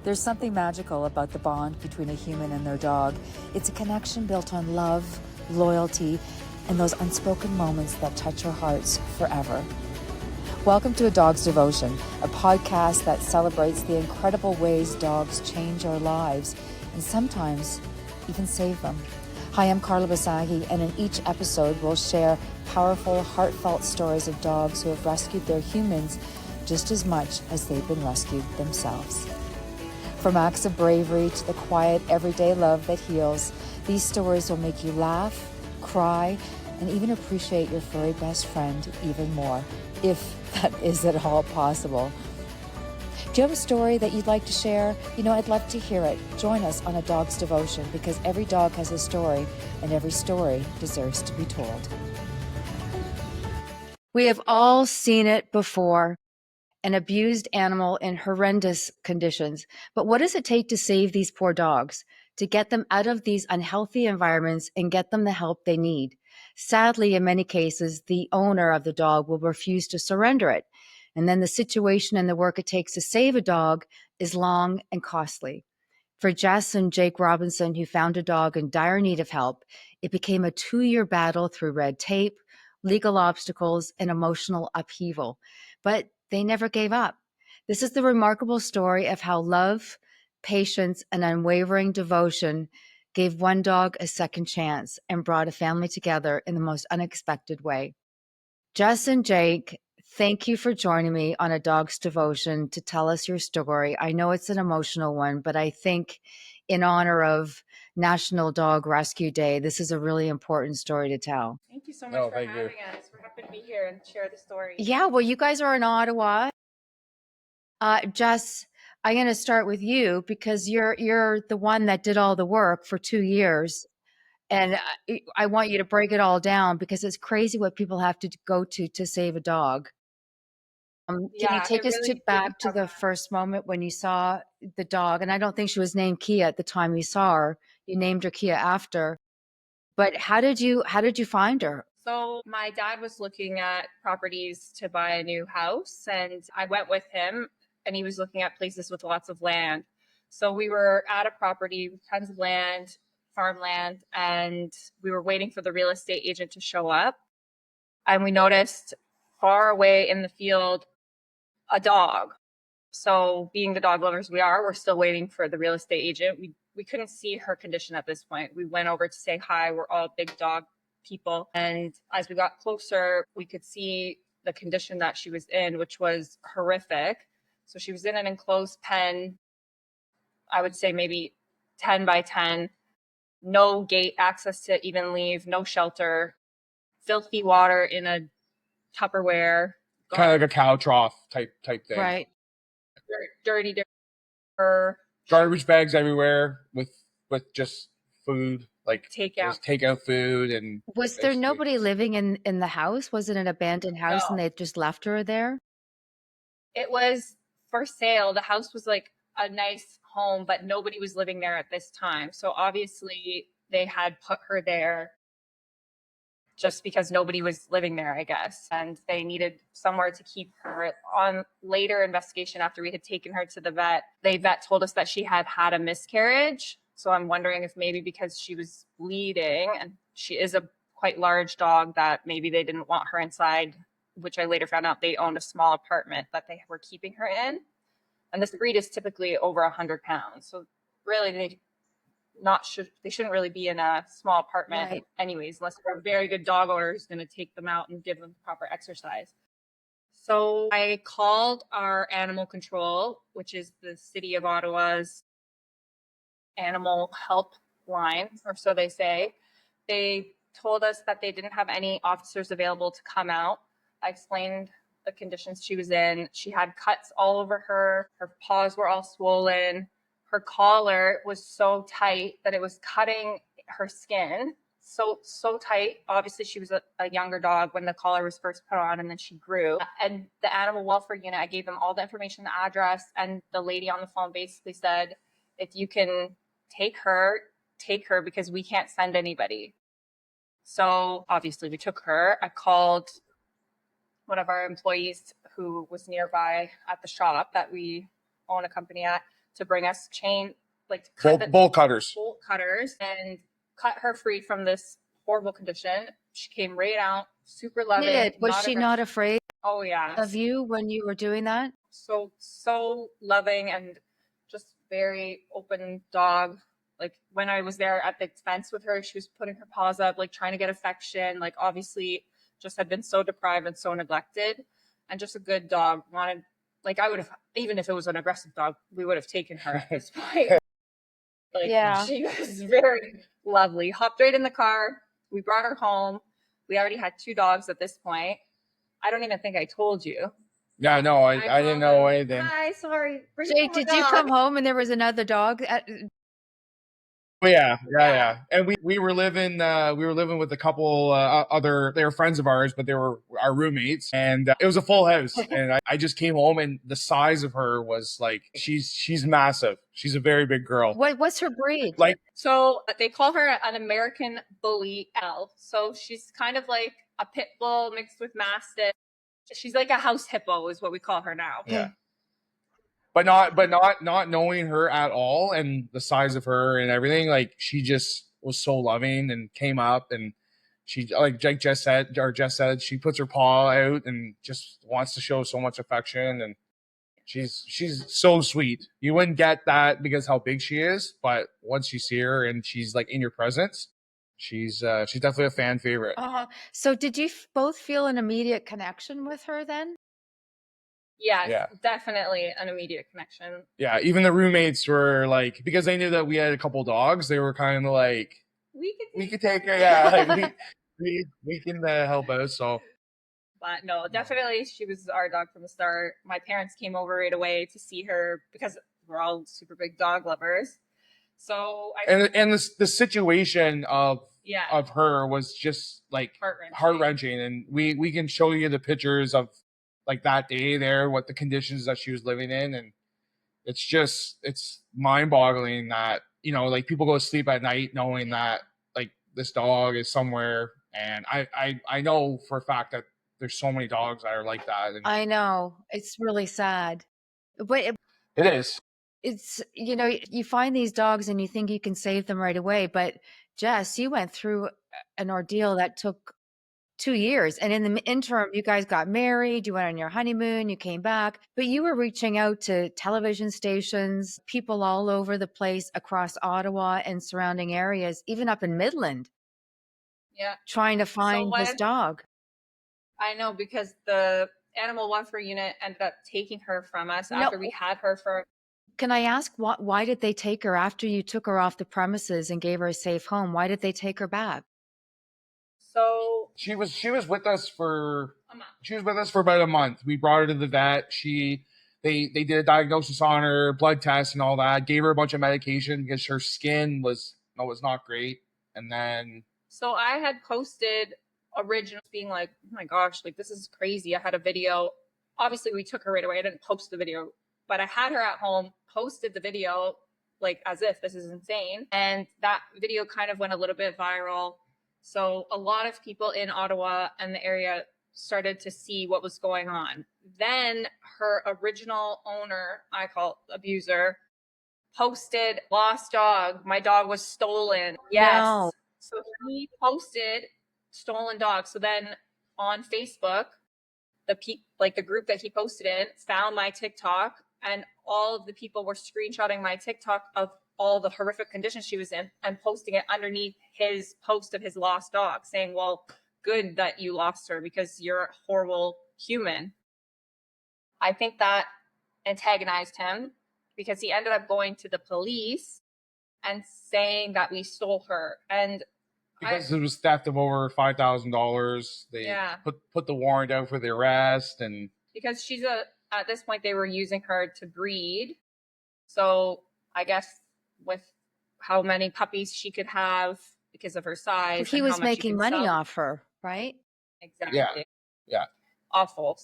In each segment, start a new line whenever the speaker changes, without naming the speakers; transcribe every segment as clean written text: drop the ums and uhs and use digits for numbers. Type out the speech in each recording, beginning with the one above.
There's something magical about the bond between a human and their dog. It's a connection built on love, loyalty, and those unspoken moments that touch our hearts forever. Welcome to A Dog's Devotion, a podcast that celebrates the incredible ways dogs change our lives and sometimes even save them. Hi, I'm Carla Basagi, and in each episode we'll share powerful, heartfelt stories of dogs who have rescued their humans just as much as they've been rescued themselves. From acts of bravery to the quiet, everyday love that heals, these stories will make you laugh, cry, and even appreciate your furry best friend even more, if that is at all possible. Do you have a story that you'd like to share? I'd love to hear it. Join us on A Dog's Devotion, because every dog has a story, and every story deserves to be told. We have all seen it before. An abused animal in horrendous conditions. But what does it take to save these poor dogs, to get them out of these unhealthy environments and get them the help they need? Sadly, in many cases, the owner of the dog will refuse to surrender it. And then the situation and the work it takes to save a dog is long and costly. For Jess and Jake Robinson, who found a dog in dire need of help, it became a 2-year battle through red tape, legal obstacles, and emotional upheaval. But they never gave up. This is the remarkable story of how love, patience, and unwavering devotion gave one dog a second chance and brought a family together in the most unexpected way. Jess and Jake, thank you for joining me on A Dog's Devotion to tell us your story. I know it's an emotional one, but I think in honor of National Dog Rescue Day, this is a really important story to tell.
Thank you so much for having us. We're happy to be here and share the story.
Yeah, well, you guys are in Ottawa. Jess, I'm going to start with you because you're the one that did all the work for 2 years. And I want you to break it all down because it's crazy what people have to go to save a dog. Can you take us back to the first moment when you saw the dog? And I don't think she was named Kia at the time you saw her. You named her Kia after. But how did you find her?
So my dad was looking at properties to buy a new house, and I went with him, and he was looking at places with lots of land. So we were at a property with tons of land, farmland, and we were waiting for the real estate agent to show up. And we noticed far away in the field a dog. So being the dog lovers we are, we're still waiting for the real estate agent. We couldn't see her condition at this point. We went over to say hi. We're all big dog people. And as we got closer, we could see the condition that she was in, which was horrific. So she was in an enclosed pen, I would say maybe 10 by 10, no gate access to even leave, no shelter, filthy water in a Tupperware.
Kind of like a cow trough type thing.
Right.
Dirty. Her
garbage bags everywhere with just food, like
takeout.
Takeout food. And
was there nobody living in the house? Was it an abandoned house? No. And they just left her there?
It was for sale. The house was like a nice home, but nobody was living there at this time. So obviously they had put her there just because nobody was living there, I guess. And they needed somewhere to keep her. On later investigation, after we had taken her to the vet told us that she had had a miscarriage. So I'm wondering if maybe because she was bleeding, and she is a quite large dog, that maybe they didn't want her inside, which I later found out they owned a small apartment that they were keeping her in. And this breed is typically over 100 pounds. So really they shouldn't really be in a small apartment, right, anyways, unless you're a very good dog owner who's going to take them out and give them proper exercise. So I called our animal control, which is the city of Ottawa's animal help line, or so they say. They told us that they didn't have any officers available to come out. I explained the conditions she was in. She had cuts all over her. Her paws were all swollen. Her collar was so tight that it was cutting her skin. So tight. Obviously, she was a younger dog when the collar was first put on, and then she grew. And the animal welfare unit, I gave them all the information, the address, and the lady on the phone basically said, if you can take her, because we can't send anybody. So obviously we took her. I called one of our employees who was nearby at the shop that we own a company at, to bring us chain, like to cut
bolt cutters.
bolt cutters and cut her free from this horrible condition. She came right out, super loving.
Was she not afraid
Oh yeah,
of you when you were doing that?
So loving and just very open dog. Like when I was there at the fence with her, she was putting her paws up, like trying to get affection. Like obviously just had been so deprived and so neglected, and just a good dog. Wanted, like I would have, even if it was an aggressive dog, we would have taken her at this point. Like
Yeah.
she was very lovely. Hopped right in the car. We brought her home. We already had 2 dogs at this point. I don't even think I told you.
Yeah, no, I didn't know anything.
Hi, sorry.
Jake, did you come home and there was another dog?
But yeah. And we were living with a couple other, they were friends of ours, but they were our roommates, and it was a full house. And I just came home, and the size of her was like, she's massive. She's a very big girl.
What's her breed?
Like,
so they call her an American Bully L. So she's kind of like a pit bull mixed with mastiff. She's like a house hippo is what we call her now.
Yeah. But not knowing her at all and the size of her and everything, like she just was so loving and came up, and she, like Jess said, she puts her paw out and just wants to show so much affection, and she's so sweet. You wouldn't get that because how big she is, but once you see her and she's like in your presence, she's definitely a fan favorite.
So did you both feel an immediate connection with her then?
Yes, yeah, definitely an immediate connection.
Yeah, even the roommates were like, because they knew that we had a couple dogs, they were kind of like, we could take her, yeah, like we can help out. So,
but no, definitely she was our dog from the start. My parents came over right away to see her because we're all super big dog lovers. So
the situation of her was just like heart-wrenching, and we can show you the pictures of like that day there, what the conditions that she was living in, and it's mind-boggling that, you know, like people go to sleep at night knowing that like this dog is somewhere, and I know for a fact that there's so many dogs that are like that. And
I know, it's really sad, but
it is.
It's, you know, you find these dogs and you think you can save them right away, but Jess, you went through an ordeal that took 2 years. And in the interim, you guys got married, you went on your honeymoon, you came back, but you were reaching out to television stations, people all over the place across Ottawa and surrounding areas, even up in Midland.
Yeah.
Trying to find this dog.
I know, because the animal welfare unit ended up taking her from us after we had her for.
Can I ask why did they take her after you took her off the premises and gave her a safe home? Why did they take her back?
So
she was with us for a month. She was with us for about a month. We brought her to the vet. They did a diagnosis on her, blood tests and all that. Gave her a bunch of medication because her skin was not great. And then
so I had posted originals being like, oh my gosh, like this is crazy. I had a video. Obviously, we took her right away. I didn't post the video, but I had her at home, posted the video like as if this is insane. And that video kind of went a little bit viral. So a lot of people in Ottawa and the area started to see what was going on. Then her original owner, I call abuser, posted lost dog. My dog was stolen. Yes. No. So he posted stolen dog. So then on Facebook, the group that he posted in found my TikTok, and all of the people were screenshotting my TikTok of all the horrific conditions she was in and posting it underneath his post of his lost dog, saying, well, good that you lost her because you're a horrible human. I think that antagonized him because he ended up going to the police and saying that we stole her. And
because it was theft of over $5,000, they put the warrant out for the arrest. And
because she's at this point, they were using her to breed. So I guess with how many puppies she could have because of her size.
He was making money off her, right?
Exactly.
Yeah.
Awful.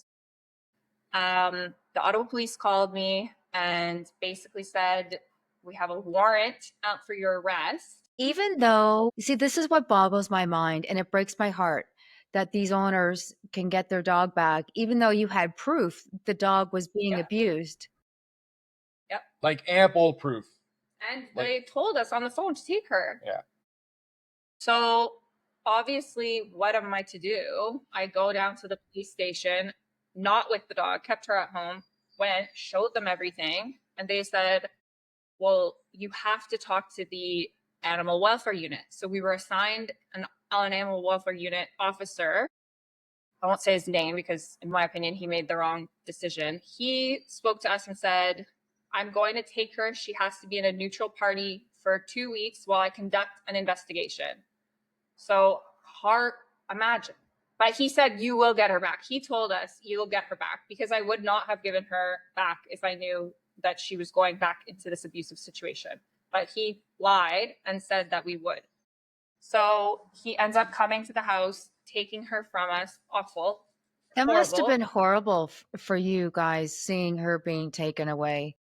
The Ottawa police called me and basically said, we have a warrant out for your arrest.
Even though, see, this is what boggles my mind, and it breaks my heart that these owners can get their dog back, even though you had proof the dog was being abused.
Yep.
Like ample proof.
And they told us on the phone to take her.
Yeah.
So obviously, what am I to do? I go down to the police station, not with the dog, kept her at home, went, showed them everything. And they said, well, you have to talk to the animal welfare unit. So we were assigned an animal welfare unit officer. I won't say his name because, in my opinion, he made the wrong decision. He spoke to us and said, I'm going to take her. She has to be in a neutral party for 2 weeks while I conduct an investigation. So imagine. But he said, you will get her back. He told us, you will get her back, because I would not have given her back if I knew that she was going back into this abusive situation. But he lied and said that we would. So he ends up coming to the house, taking her from us. Awful.
That
Horrible.
must have been horrible for you guys, seeing her being taken away.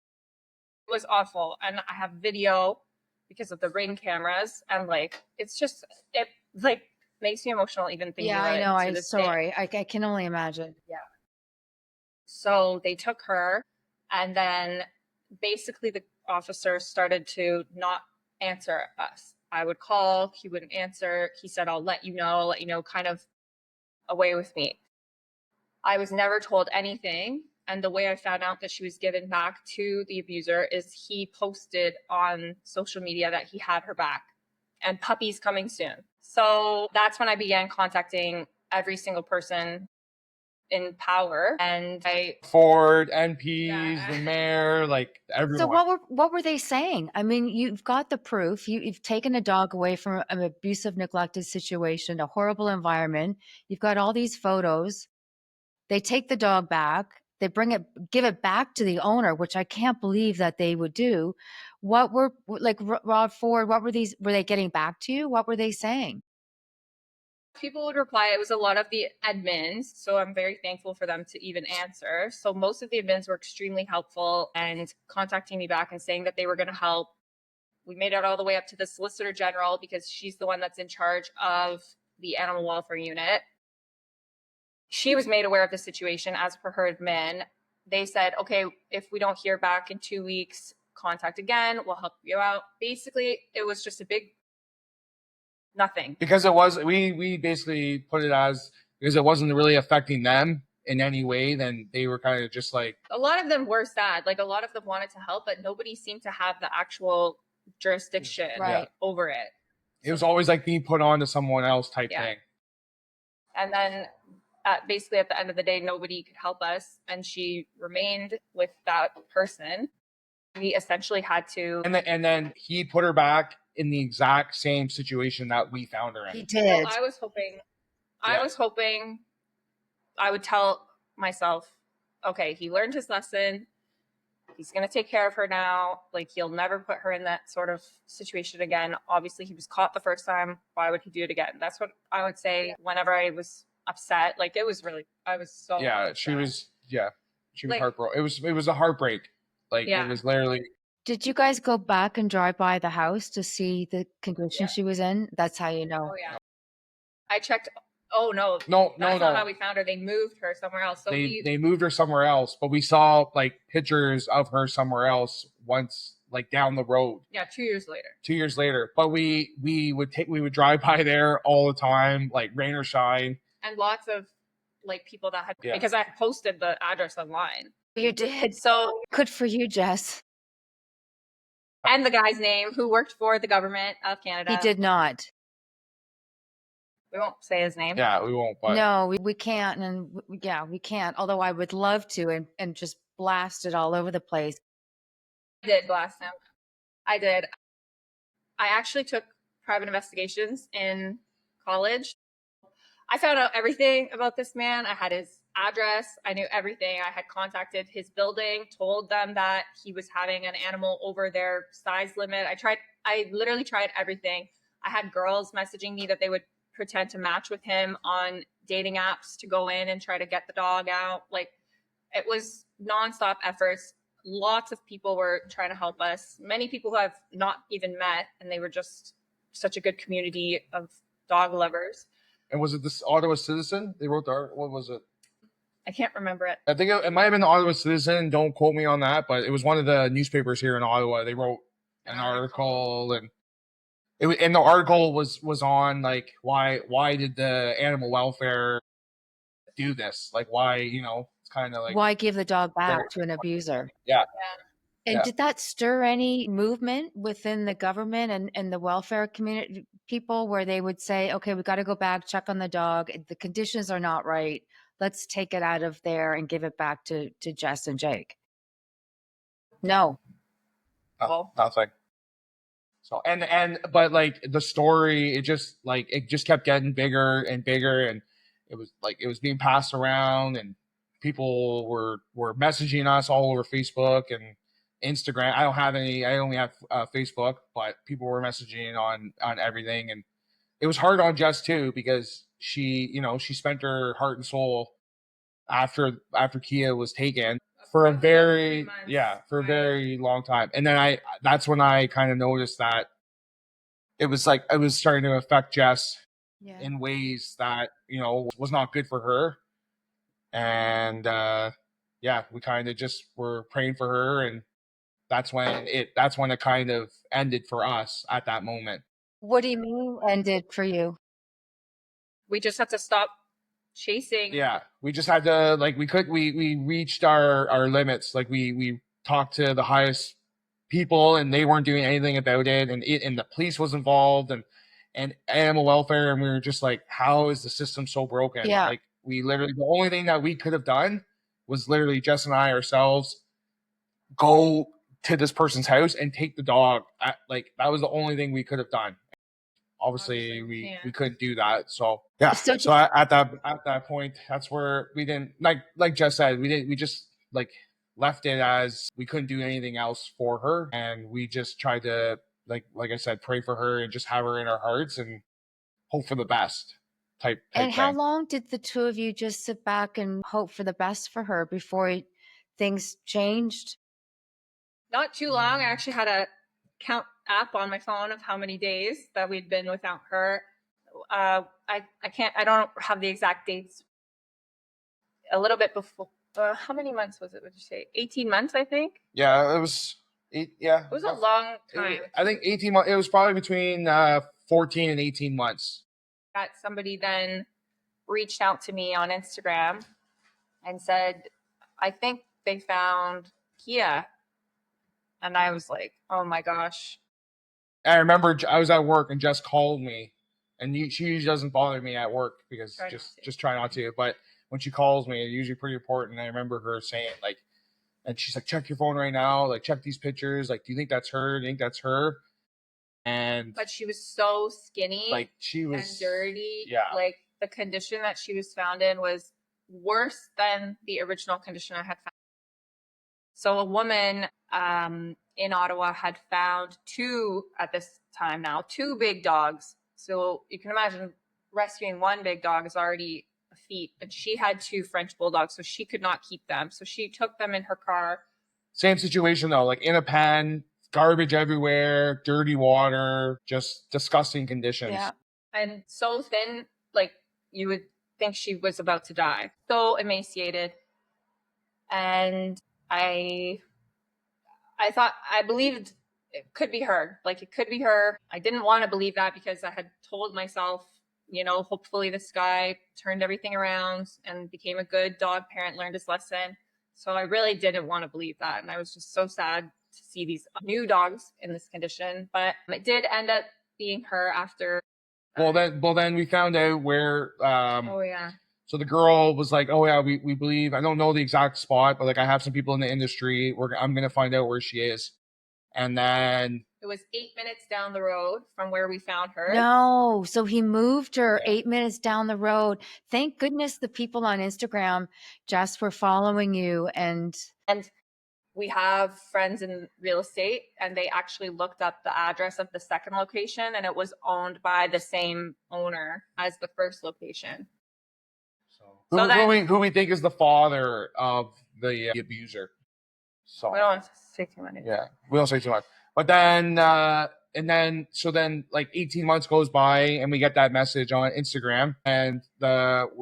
It was awful. And I have video because of the Ring cameras. And like, it's just, it like makes me emotional even thinking about it.
Yeah, I know. I'm
this
sorry.
day.
I can only imagine.
Yeah. So they took her, and then basically the officer started to not answer us. I would call, he wouldn't answer. He said, I'll let you know, kind of away with me. I was never told anything. And the way I found out that she was given back to the abuser is he posted on social media that he had her back and puppies coming soon. So that's when I began contacting every single person in power, and
Ford, NPs, the mayor, like everyone.
So what were they saying? I mean, you've got the proof. You've taken a dog away from an abusive, neglected situation, a horrible environment. You've got all these photos. They take the dog back. They give it back to the owner, which I can't believe that they would do. What were like Rod Ford? What were they getting back to you? What were they saying?
People would reply. It was a lot of the admins, so I'm very thankful for them to even answer. So most of the admins were extremely helpful and contacting me back and saying that they were going to help. We made it all the way up to the Solicitor General, because she's the one that's in charge of the animal welfare unit. She was made aware of the situation as per her admin. They said, okay, if we don't hear back in 2 weeks, contact again. We'll help you out. Basically, it was just a big nothing.
Because we basically put it as, because it wasn't really affecting them in any way, then they were kind of just like,
a lot of them were sad. Like, a lot of them wanted to help, but nobody seemed to have the actual jurisdiction over it.
It was always like being put on to someone else type thing.
And then basically at the end of the day, nobody could help us, and she remained with that person. We essentially had to.
And then he put her back in the exact same situation that we found her in.
He did.
So I was hoping I would tell myself, okay, he learned his lesson. He's going to take care of her now. Like, he'll never put her in that sort of situation again. Obviously, he was caught the first time. Why would he do it again? That's what I would say whenever I was upset. Like, I was so upset.
She was like, heartbroken. It was a heartbreak. Like, it was literally.
Did you guys go back and drive by the house to see the condition she was in? That's how you know.
Oh, yeah. I checked. Oh, no.
No.
That's not how we found her. They moved her somewhere else. So
they moved her somewhere else, but we saw like pictures of her somewhere else once, like down the road.
Yeah, 2 years later.
2 years later. But we would drive by there all the time, like rain or shine.
And lots of like people that had, because I posted the address online.
You did.
So
good for you, Jess.
And the guy's name who worked for the government of Canada.
He did not.
We won't say his name.
Yeah, we won't. But
no, we can't. And we can't. Although I would love to and just blast it all over the place.
I did blast him. I did. I actually took private investigations in college. I found out everything about this man. I had his address. I knew everything. I had contacted his building, told them that he was having an animal over their size limit. I literally tried everything. I had girls messaging me that they would pretend to match with him on dating apps to go in and try to get the dog out. Like, it was nonstop efforts. Lots of people were trying to help us. Many people who I've not even met, and they were just such a good community of dog lovers.
And was it this Ottawa Citizen? They wrote what was it?
I can't remember it.
I think it might have been the Ottawa Citizen. Don't quote me on that, but it was one of the newspapers here in Ottawa. They wrote an article, and and the article was on like why did the animal welfare do this? Like why, it's kind of like
Why give the dog back to an abuser?
yeah.
And
Yeah.
did that stir any movement within the government and the welfare community people where they would say, okay, we got to go back, check on the dog. The conditions are not right. Let's take it out of there and give it back to Jess and Jake. No.
Oh, nothing. So but like the story, it just kept getting bigger and bigger, and it was being passed around, and people were messaging us all over Facebook and Instagram. I don't have any. I only have Facebook, but people were messaging on everything, and it was hard on Jess too because she spent her heart and soul after Kia was taken for a very long time, and then that's when I kind of noticed that it was starting to affect Jess in ways that was not good for her, and we kind of just were praying for her, and that's when it kind of ended for us at that moment.
What do you mean ended for you?
We just had to stop chasing.
Yeah, we just had to we reached our limits. Like we talked to the highest people, and they weren't doing anything about it, and the police was involved, and animal welfare, and we were just like, how is the system so broken?
Yeah.
Like we literally, the only thing that we could have done was literally Jess and I ourselves go to this person's house and take the dog. That was the only thing we could have done. Obviously we couldn't do that. So yeah. So at that point, that's where we didn't, like Jess said, we just left it as we couldn't do anything else for her, and we just tried to like I said, pray for her and just have her in our hearts and hope for the best type
And how
thing.
long did the two of you just sit back and hope for the best for her before things changed?
Not too long. I actually had a count app on my phone of how many days that we'd been without her. I don't have the exact dates. A little bit before. How many months was it? Would you say 18 months? I think.
Yeah, it was. It was
a long time.
I think 18 months. It was probably between 14 and 18 months.
That somebody then reached out to me on Instagram and said, I think they found Kia. And I was like, oh my gosh.
I remember I was at work and Jess called me, and she usually doesn't bother me at work because just try not to. But when she calls me, it's usually pretty important. And I remember her saying and she's like, check your phone right now. Like, check these pictures. Like, do you think that's her? Do you think that's her? But
she was so skinny,
she was
and dirty.
Yeah.
Like the condition that she was found in was worse than the original condition I had found. So a woman in Ottawa had found two big dogs. So you can imagine rescuing one big dog is already a feat, but she had two French bulldogs, so she could not keep them. So she took them in her car.
Same situation though, like in a pan, garbage everywhere, dirty water, just disgusting conditions.
Yeah. And so thin, like you would think she was about to die. So emaciated. And I believed it could be her. Like it could be her. I didn't want to believe that because I had told myself, hopefully this guy turned everything around and became a good dog parent, learned his lesson. So I really didn't want to believe that. And I was just so sad to see these new dogs in this condition. But it did end up being her after.
Well, then we found out where.
Oh, yeah.
So the girl was like, oh, yeah, we believe. I don't know the exact spot, but I have some people in the industry. I'm going to find out where she is. And then.
It was 8 minutes down the road from where we found her.
No. So he moved her 8 minutes down the road. Thank goodness the people on Instagram, Jess, were following you. And
we have friends in real estate, and they actually looked up the address of the second location, and it was owned by the same owner as the first location.
Who we think is the father of the abuser. So
we don't say too much.
Yeah, we don't say too much. But then and then like 18 months goes by and we get that message on Instagram, and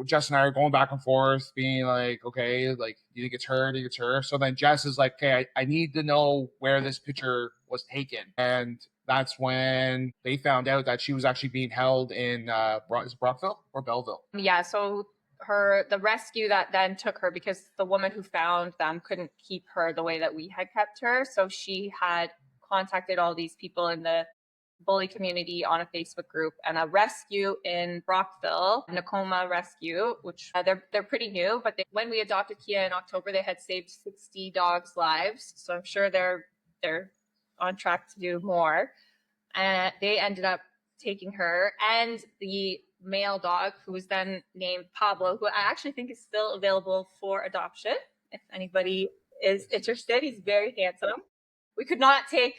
Jess and I are going back and forth being like, okay, like, do you think it's her? Do you think it's her? So then Jess is like, okay, I need to know where this picture was taken. And that's when they found out that she was actually being held in is it Brockville or Belleville?
Yeah, so the rescue that then took her, because the woman who found them couldn't keep her the way that we had kept her, so she had contacted all these people in the bully community on a Facebook group, and a rescue in Brockville, Nakoma Rescue, which they're pretty new, but when we adopted Kia in October, they had saved 60 dogs' lives, so I'm sure they're on track to do more. And they ended up taking her and the male dog, who was then named Pablo, who I actually think is still available for adoption if anybody is interested. He's very handsome. We could not take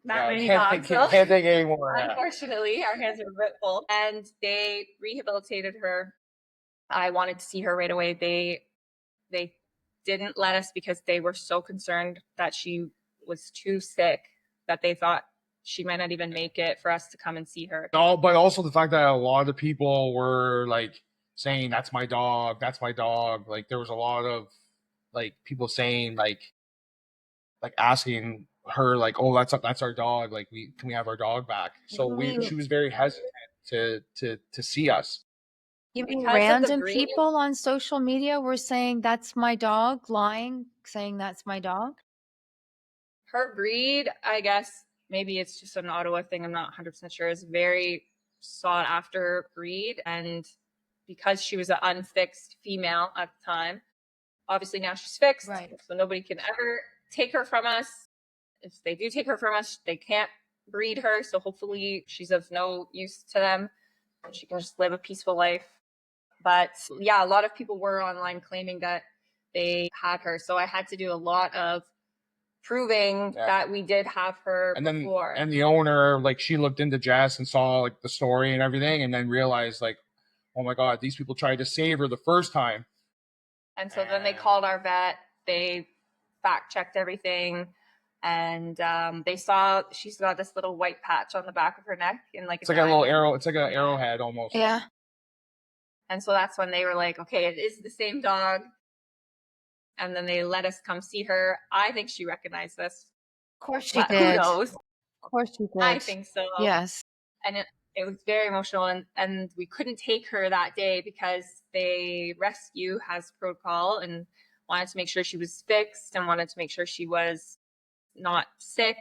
that many dogs.
Can't take anymore.
Unfortunately, our hands are a bit full. And they rehabilitated her. I wanted to see her right away. They didn't let us because they were so concerned that she was too sick, that they thought she might not even make it for us to come and see her.
No, but also the fact that a lot of people were like saying, "That's my dog. That's my dog." Like there was a lot of like people saying like asking her like, "Oh, that's our dog. Like can we have our dog back?" So she was very hesitant to see us.
You mean
Because
random people on social media were saying that's my dog, lying, saying that's my dog?
Her breed, I guess, maybe it's just an Ottawa thing, I'm not 100% sure, is very sought after breed. And because she was an unfixed female at the time, obviously now she's fixed,
Right.
so nobody can ever take her from us. If they do take her from us, they can't breed her, so hopefully she's of no use to them and she can just live a peaceful life. But yeah, a lot of people were online claiming that they had her, so I had to do a lot of proving that we did have her before.
And the owner, like, she looked into Jess and saw like the story and everything, and then realized like, oh my god, these people tried to save her the first time.
And so then they called our vet, they fact checked everything, and they saw she's got this little white patch on the back of her neck, and like
it's like a little arrow. It's like an arrowhead almost.
Yeah.
And so that's when they were like, okay, it is the same dog. And then they let us come see her. I think she recognized us.
Of course she did.
Who knows?
Of course she did.
I think so.
Yes.
And it was very emotional. And we couldn't take her that day because rescue has protocol and wanted to make sure she was fixed and wanted to make sure she was not sick.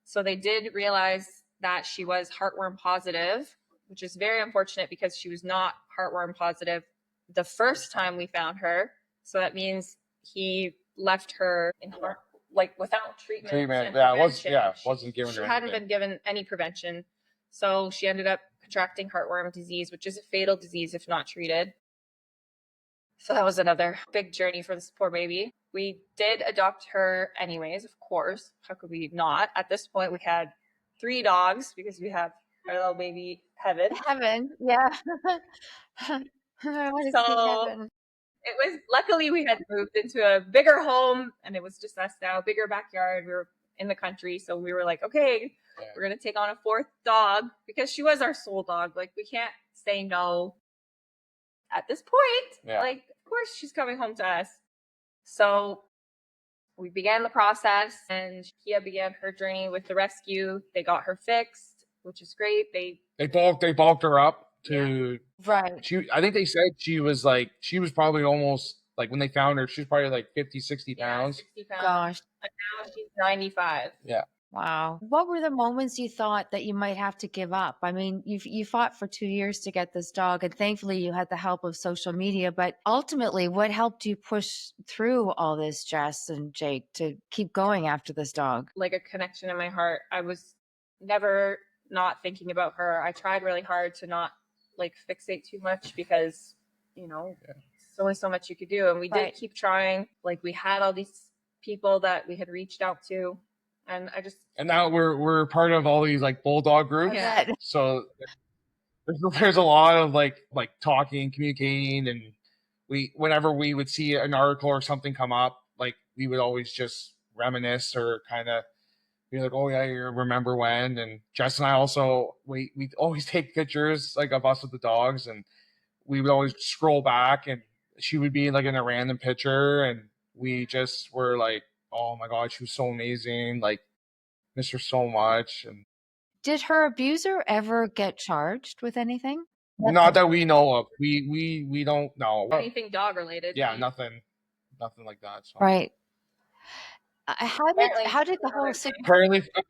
So they did realize that she was heartworm positive, which is very unfortunate because she was not heartworm positive the first time we found her. So that means he left her in without treatment.
Wasn't given.
She hadn't been given any prevention, so she ended up contracting heartworm disease, which is a fatal disease if not treated. So that was another big journey for this poor baby. We did adopt her anyways, of course. How could we not? At this point, we had 3 dogs because we have our little baby Heaven.
Heaven, yeah. I want to see Heaven.
It was luckily we had moved into a bigger home and it was just us now, bigger backyard. We were in the country, so we were like, okay, we're gonna take on a 4th dog because she was our soul dog. Like we can't say no at this point.
Yeah.
Like of course she's coming home to us. So we began the process and Kia began her journey with the rescue. They got her fixed, which is great. They
bulked her up to
right.
I think they said she was probably almost like when they found her, she was probably like 50, 60 pounds.
60 pounds.
Gosh.
And now she's 95.
Yeah.
Wow. What were the moments you thought that you might have to give up? I mean, you fought for 2 years to get this dog, and thankfully you had the help of social media. But ultimately, what helped you push through all this, Jess and Jake, to keep going after this dog?
Like a connection in my heart. I was never not thinking about her. I tried really hard to not like fixate too much because, there's only so much you could do. And we did keep trying. Like we had all these people that we had reached out to. And now
we're part of all these like bulldog groups.
Yeah.
So there's a lot of like talking, communicating, and whenever we would see an article or something come up, like we would always just reminisce or kind of be like, oh yeah, you remember when? And Jess and I also we always take pictures like of us with the dogs, and we would always scroll back, and she would be like in a random picture, and we just were like, oh my god, she was so amazing, like miss her so much. And
Did her abuser ever get charged with anything?
not that we know of. We don't know
anything dog related.
yeah, nothing like that. So
Right. How did
Apparently,
how did the whole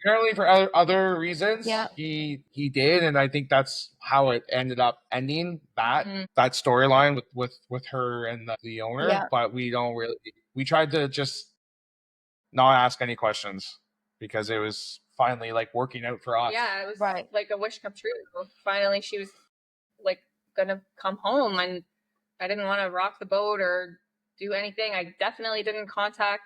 apparently for other reasons,
Yeah.
he did, and I think that's how it ended up ending that
Mhm.
that storyline with her and the owner.
Yeah.
But we don't really. We tried to just not ask any questions because it was finally like working out for us.
Yeah, it was
Right.
like a wish come true. Finally, she was like gonna come home, and I didn't want to rock the boat or do anything. I definitely didn't contact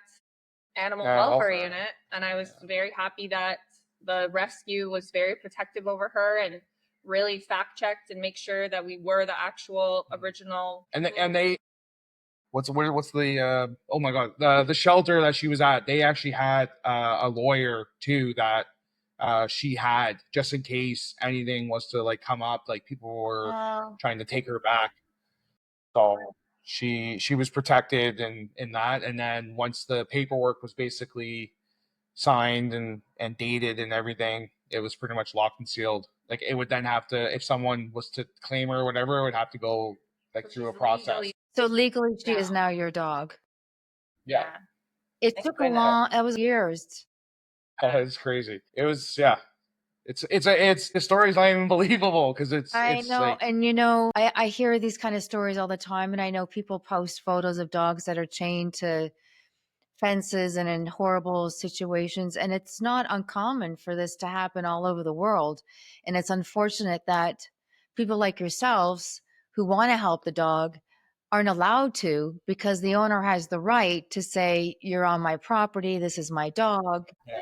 animal welfare unit, and I was very happy that the rescue was very protective over her and really fact checked and make sure that we were the actual original.
And they what's the oh my god, the shelter that she was at, they actually had a lawyer too that she had just in case anything was to like come up, like people were trying to take her back. So she was protected in that, and then once the paperwork was basically signed and dated and everything, it was pretty much locked and sealed. Like it would then have to, if someone was to claim her or whatever, it would have to go like through a process.
So legally, she is now your dog.
Yeah.
It
Thank
took a
goodness.
long. It was years.
Oh, it's crazy. It was, yeah. It's the story's not even believable because
I
it's
know,
like,
and I hear these kind of stories all the time, and I know people post photos of dogs that are chained to fences and in horrible situations, and it's not uncommon for this to happen all over the world. And it's unfortunate that people like yourselves who want to help the dog aren't allowed to because the owner has the right to say, you're on my property, this is my dog,
yeah.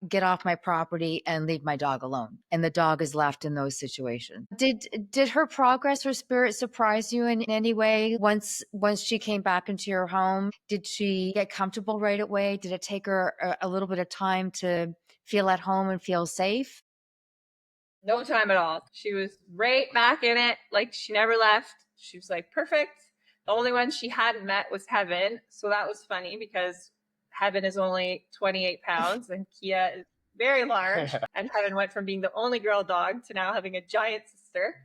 get off my property and leave my dog alone. And the dog is left in those situations. Did her progress or spirit surprise you in any way once she came back into your home? Did she get comfortable right away? Did it take her a little bit of time to feel at home and feel safe?
No time at all. She was right back in it, like she never left. She was like perfect. The only one she hadn't met was Heaven, so that was funny because Heaven is only 28 pounds and Kia is very large. And Heaven went from being the only girl dog to now having a giant sister.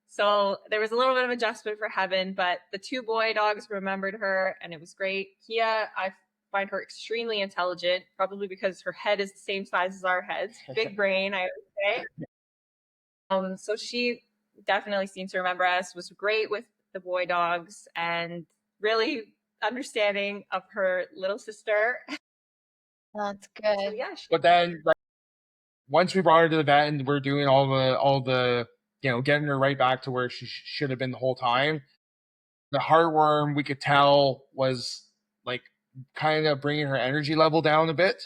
So there was a little bit of adjustment for Heaven, but the two boy dogs remembered her and it was great. Kia, I find her extremely intelligent, probably because her head is the same size as our heads. Big brain, I would say. So she definitely seems to remember us, was great with the boy dogs and really understanding of her little sister.
That's
So
good.
yeah,
But then like, once we brought her to the vet and we're doing all the getting her right back to where she should have been the whole time, the heartworm we could tell was like kind of bringing her energy level down a bit.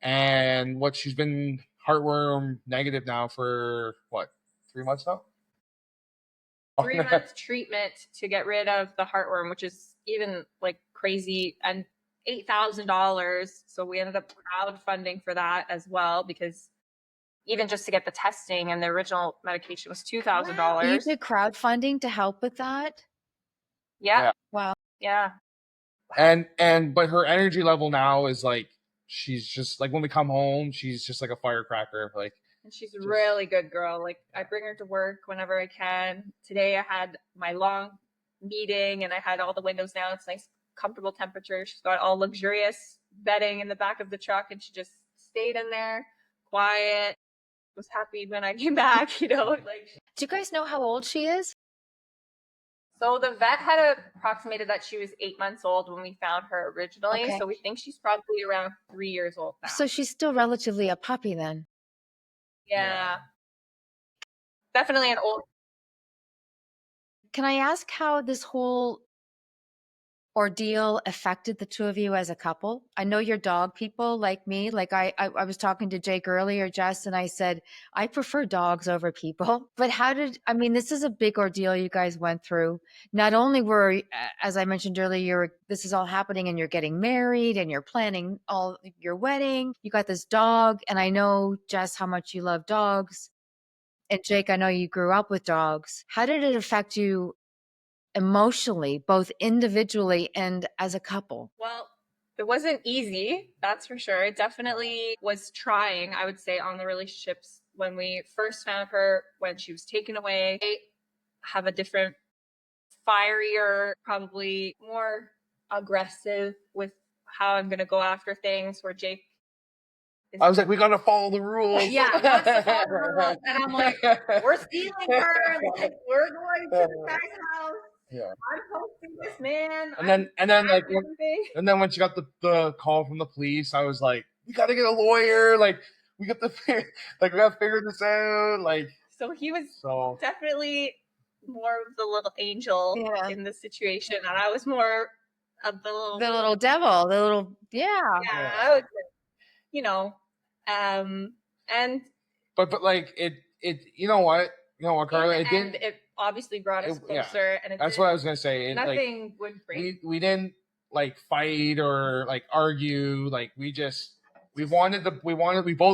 And what she's been heartworm negative now for what, 3 months now?
3 months treatment to get rid of the heartworm, which is even like crazy, and $8,000. So we ended up crowdfunding for that as well because even just to get the testing and the original medication was $2,000.
You did crowdfunding to help with that?
Yeah.
Wow.
Yeah.
And but her energy level now is like she's just like when we come home, she's just like a firecracker. Like,
and she's a really good girl. Like I bring her to work whenever I can. Today I had my long meeting and I had all the windows down. It's nice, comfortable temperature. She's got all luxurious bedding in the back of the truck and she just stayed in there, quiet. Was happy when I came back, like.
Do you guys know how old she is?
So the vet had approximated that she was 8 months old when we found her originally.
Okay.
So we think she's probably around 3 years old now.
So she's still relatively a puppy then.
Yeah. Definitely an old.
Can I ask how this whole ordeal affected the two of you as a couple? I know you're dog people like me. Like I was talking to Jake earlier, Jess, and I said, I prefer dogs over people. But I mean, this is a big ordeal you guys went through. Not only were, as I mentioned earlier, this is all happening and you're getting married and you're planning all your wedding. You got this dog. And I know, Jess, how much you love dogs. And Jake, I know you grew up with dogs. How did it affect you emotionally, both individually and as a couple?
Well, it wasn't easy, that's for sure. It definitely was trying, I would say, on the relationships when we first found her, when she was taken away. I have a different, fierier, probably more aggressive with how I'm going to go after things, where Jake is.
I was like, we gotta follow the rules.
Yeah, that's the follow the rules. And I'm like, we're stealing her. Like, we're going to the guy's house.
Yeah.
I'm posting this, man.
And then when she got the call from the police, I was like, we gotta get a lawyer. Like, we got to we gotta figure this out. Like,
so he was definitely more of the little angel in the situation, and I was more of the
little devil, the little
I was, you know, and
but like it you know what, Carla,
it obviously brought us closer, and
that's what I was gonna say.
Nothing would break.
We didn't like fight or like argue. Like we both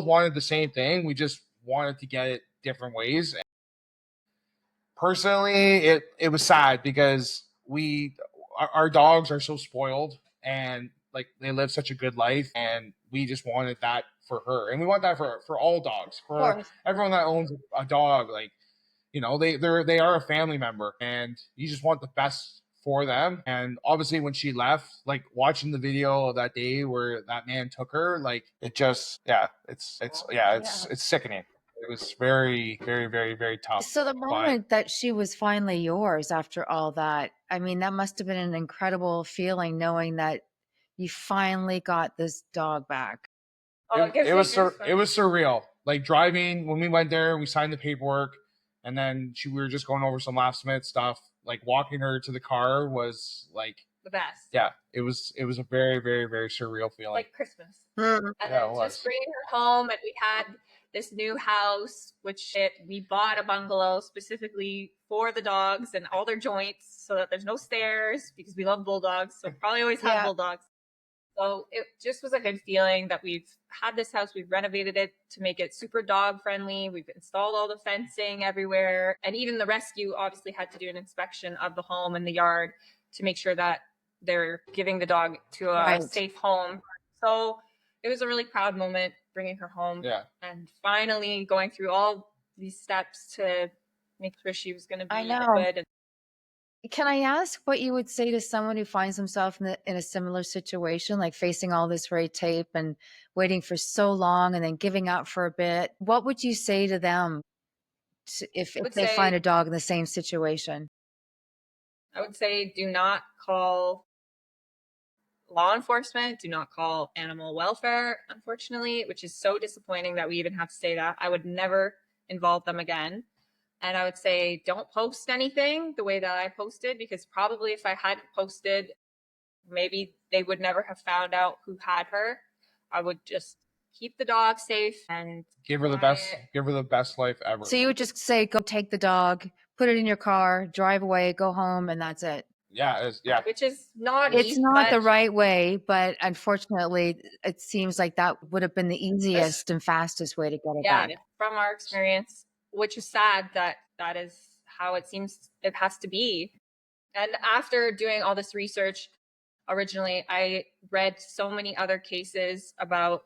wanted the same thing. We just wanted to get it different ways. Personally, it was sad because our dogs are so spoiled and like they live such a good life, and we just wanted that for her, and we want that for all dogs, for everyone that owns a dog. Like, they are a family member, and you just want the best for them. And obviously, when she left, like watching the video of that day where that man took her, like it just it's sickening. It was very, very, very, very tough.
So the moment that she was finally yours after all that, I mean, that must have been an incredible feeling, knowing that you finally got this dog back.
It was surreal. Like driving, when we went there, we signed the paperwork, and then we were just going over some last minute stuff. Like walking her to the car was like
the best.
Yeah, it was a very, very, very surreal feeling.
Like Christmas. And then just bringing her home, and we had this new house, we bought a bungalow specifically for the dogs and all their joints, so that there's no stairs, because we love bulldogs. So probably always have bulldogs. So it just was a good feeling that we've had this house. We've renovated it to make it super dog friendly. We've installed all the fencing everywhere. And even the rescue obviously had to do an inspection of the home and the yard to make sure that they're giving the dog to a safe home. So it was a really proud moment bringing her home.
Yeah.
And finally going through all these steps to make sure she was going to be good.
Can I ask what you would say to someone who finds himself in a similar situation, like facing all this red tape and waiting for so long and then giving up for a bit? What would you say to them if they find a dog in the same situation?
I would say, do not call law enforcement, do not call animal welfare, unfortunately, which is so disappointing that we even have to say that. I would never involve them again. And I would say, don't post anything the way that I posted, because probably if I hadn't posted, maybe they would never have found out who had her. I would just keep the dog safe and
give her the best life ever.
So you would just say, go take the dog, put it in your car, drive away, go home, and that's it.
Yeah.
Which is not
It's not the right way, but unfortunately, it seems like that would have been the easiest and fastest way to get it back.
From our experience, which is sad that is how it seems it has to be. And after doing all this research, originally, I read so many other cases about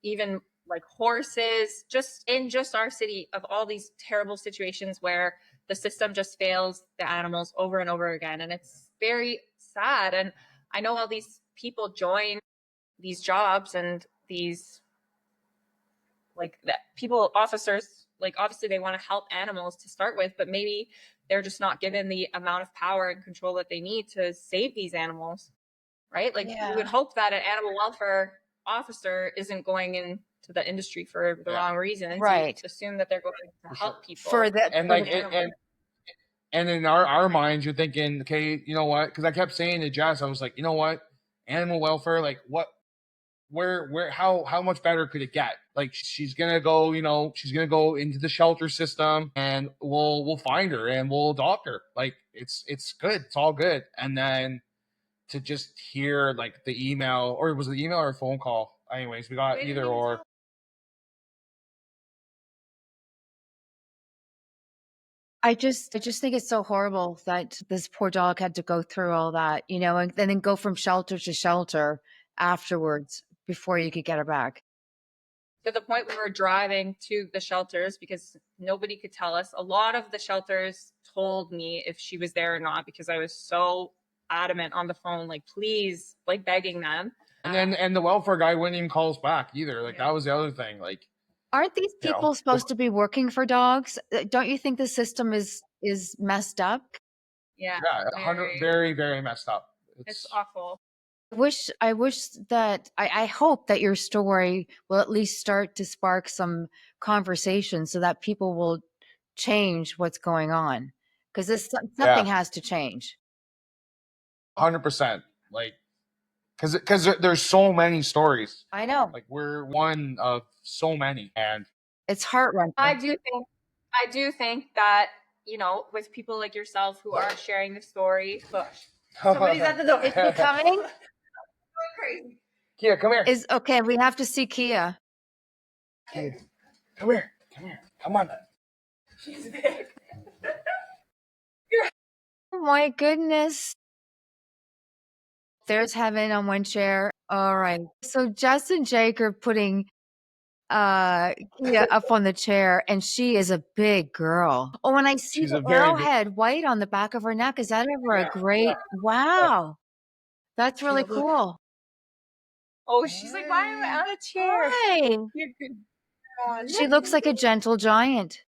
even like horses, just in our city, of all these terrible situations where the system just fails the animals over and over again. And it's very sad. And I know all these people join these jobs and these officers, like obviously they want to help animals to start with, but maybe they're just not given the amount of power and control that they need to save these animals, right? Like you would hope that an animal welfare officer isn't going into the industry for the wrong reasons.
Right.
You assume that they're going to help people.
And in our minds, you're thinking, okay, you know what? Because I kept saying to Jess, I was like, you know what? Animal welfare, like what? Where? How much better could it get? Like she's gonna go, she's gonna go into the shelter system, and we'll find her and we'll adopt her. Like it's good, it's all good. And then to just hear like the email, or was it the email or a phone call? Anyways, we got either or.
I just think it's so horrible that this poor dog had to go through all that, and then go from shelter to shelter afterwards before you could get her back.
To the point we were driving to the shelters because nobody could tell us. A lot of the shelters told me if she was there or not because I was so adamant on the phone, like, please, like begging them.
And the welfare guy wouldn't even call us back either. Like that was the other thing. Like,
aren't these people supposed to be working for dogs? Don't you think the system is messed up?
Yeah,
very, very messed up.
It's awful.
I wish that I hope that your story will at least start to spark some conversation so that people will change what's going on, because something has to change.
100%. Like, because there's so many stories.
I know.
Like we're one of so many, and
it's heart-wrenching.
I do think that, with people like yourself who are sharing the story. Somebody's at the door.
Is she coming?
Crazy.
Kia, come here.
Okay, we have to see Kia.
Kia, come here. Come on.
She's big.
Oh my goodness. There's heaven on one chair. All right. So Jess and Jake are putting Kia up on the chair, and she is a big girl. Oh, and I see the arrowhead white on the back of her neck. Is that ever a great? Wow, that's really cool.
Oh, she's like, why am I on a chair?
Hi. She looks like a gentle giant.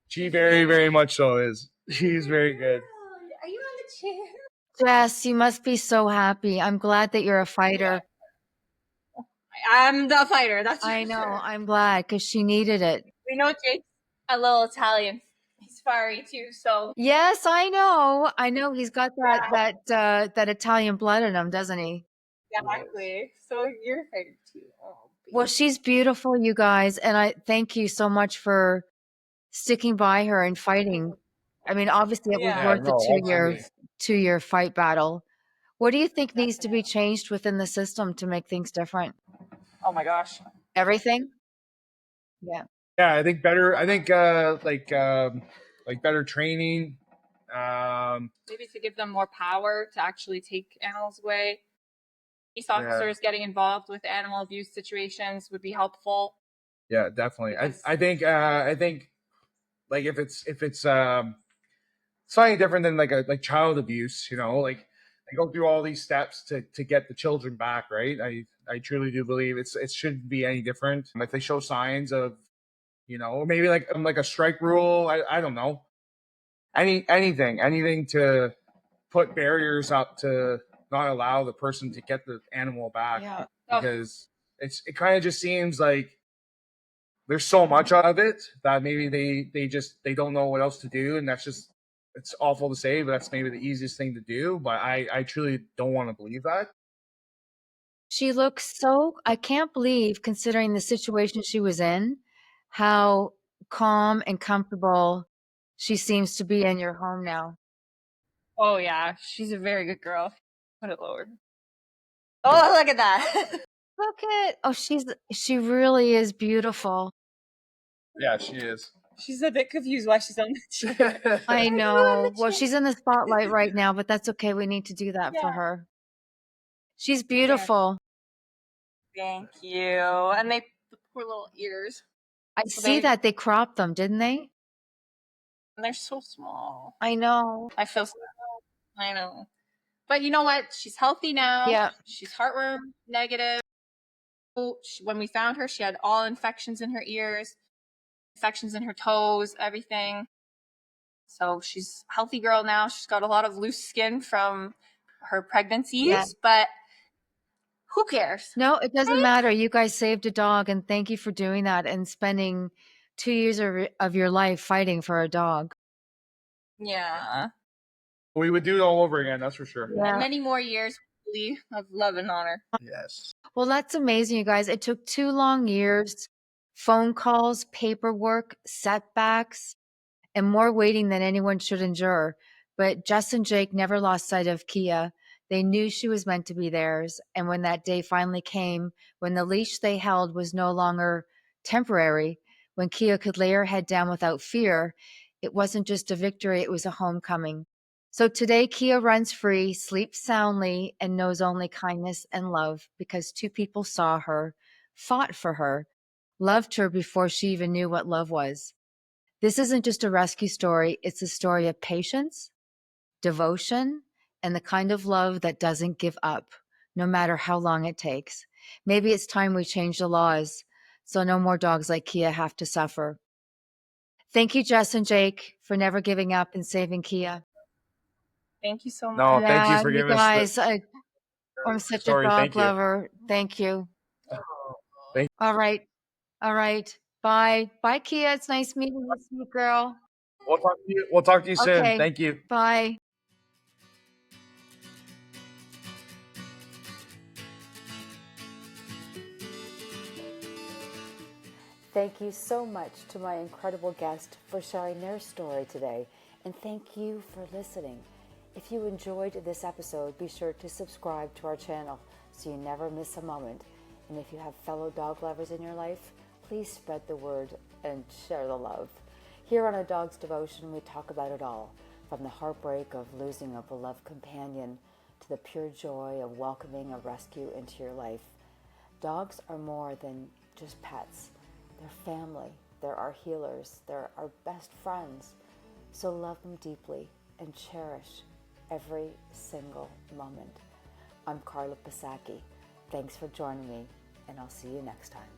She very, very much so is. She's very good.
Are you on the chair?
Jess, you must be so happy. I'm glad that you're a fighter.
I'm the fighter. That's
I know. Sure. I'm glad because she needed it.
We know Jake's a little Italian. He's fiery too. So
yes, I know. He's got that Italian blood in him, doesn't he?
Exactly. So you're a fighter too. Oh,
well, she's beautiful, you guys, and I thank you so much for sticking by her and fighting. I mean, obviously, it was worth the 2-year fight battle. What do you think needs to be changed within the system to make things different?
Oh my gosh.
Everything? Yeah.
Yeah, I think better. I think like better training.
Maybe to give them more power to actually take animals away. Police officers getting involved with animal abuse situations would be helpful.
Yeah, definitely. I think like if it's something different than like child abuse, like they go through all these steps to get the children back, right? I truly do believe it shouldn't be any different. If they show signs of, or maybe like a strike rule, I don't know. Anything to put barriers up to not allow the person to get the animal back.
Yeah.
Because it kind of just seems like there's so much of it that maybe they don't know what else to do, and it's awful to say, but that's maybe the easiest thing to do. But I truly don't want to believe that.
She looks I can't believe, considering the situation she was in, how calm and comfortable she seems to be in your home now.
Oh yeah, she's a very good girl. Put it lower. Oh, look at that.
She really is beautiful.
Yeah, she is.
She's a bit confused why she's on the chair.
I know. Well, she's in the spotlight right now, but that's okay. We need to do that for her. She's beautiful.
Thank you. And the poor little ears.
I see that they cropped them, didn't they?
And they're so small.
I know.
I feel small. I know. But you know what? She's healthy now.
Yeah.
She's heartworm negative. When we found her, she had all infections in her ears, infections in her toes, everything. So she's a healthy girl now. She's got a lot of loose skin from her pregnancies, but who cares?
No, it doesn't matter. You guys saved a dog, and thank you for doing that and spending 2 years of your life fighting for a dog.
Yeah.
We would do it all over again, that's for sure.
Yeah.
And many more years of love and honor.
Yes.
Well, that's amazing, you guys. It took 2 long years, phone calls, paperwork, setbacks, and more waiting than anyone should endure. But Jess and Jake never lost sight of Kia. They knew she was meant to be theirs. And when that day finally came, when the leash they held was no longer temporary, when Kia could lay her head down without fear, it wasn't just a victory, it was a homecoming. So today, Kia runs free, sleeps soundly, and knows only kindness and love because 2 people saw her, fought for her, loved her before she even knew what love was. This isn't just a rescue story, it's a story of patience, devotion, and the kind of love that doesn't give up, no matter how long it takes. Maybe it's time we change the laws so no more dogs like Kia have to suffer. Thank you, Jess and Jake, for never giving up and saving Kia.
Thank you so
No,
much.
thank you
Yeah,
for
you
giving us the
guys, I'm such a
story.
dog
Thank you.
lover. Thank you.
Thank
All right. All right. Bye. Bye, Kia. It's nice meeting you, sweet girl.
We'll talk to you. We'll talk to you soon.
Okay.
Thank you.
Bye. Thank you so much to my incredible guest for sharing their story today, and thank you for listening. If you enjoyed this episode, be sure to subscribe to our channel so you never miss a moment. And if you have fellow dog lovers in your life, please spread the word and share the love. Here on A Dog's Devotion, we talk about it all, from the heartbreak of losing a beloved companion to the pure joy of welcoming a rescue into your life. Dogs are more than just pets. They're family, they're our healers, they're our best friends. So love them deeply and cherish every single moment. I'm Carla Pisacki. Thanks for joining me, and I'll see you next time.